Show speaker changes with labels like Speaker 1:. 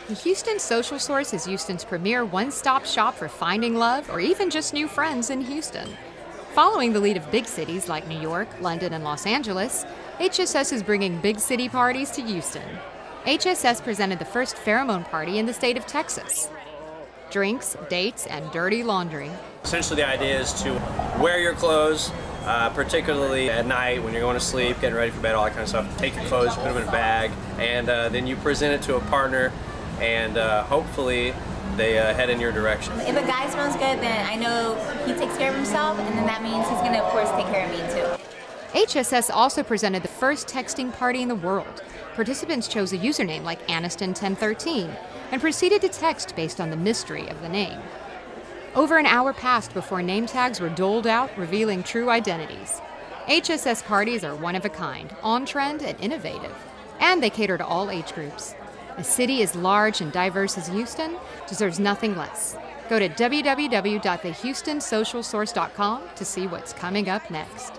Speaker 1: Houston Social Source is Houston's premier one-stop shop for finding love or even just new friends in Houston. Following the lead of big cities like New York, London, and Los Angeles, HSS is bringing big city parties to Houston. HSS presented the first pheromone party in the state of Texas. Drinks, dates, and dirty laundry.
Speaker 2: Essentially the idea is to wear your clothes, particularly at night when you're going to sleep, getting ready for bed, all that kind of stuff. Take your clothes, put them in a bag, and then you present it to a partner, and hopefully they head in your direction.
Speaker 3: If a guy smells good, then I know he takes care of himself, and then that means he's going to, of course, take care of me too.
Speaker 1: HSS also presented the first texting party in the world. Participants chose a username like Aniston1013 and proceeded to text based on the mystery of the name. Over an hour passed before name tags were doled out, revealing true identities. HSS parties are one of a kind, on-trend and innovative, and they cater to all age groups. A city as large and diverse as Houston deserves nothing less. Go to www.thehoustonsocialsource.com to see what's coming up next.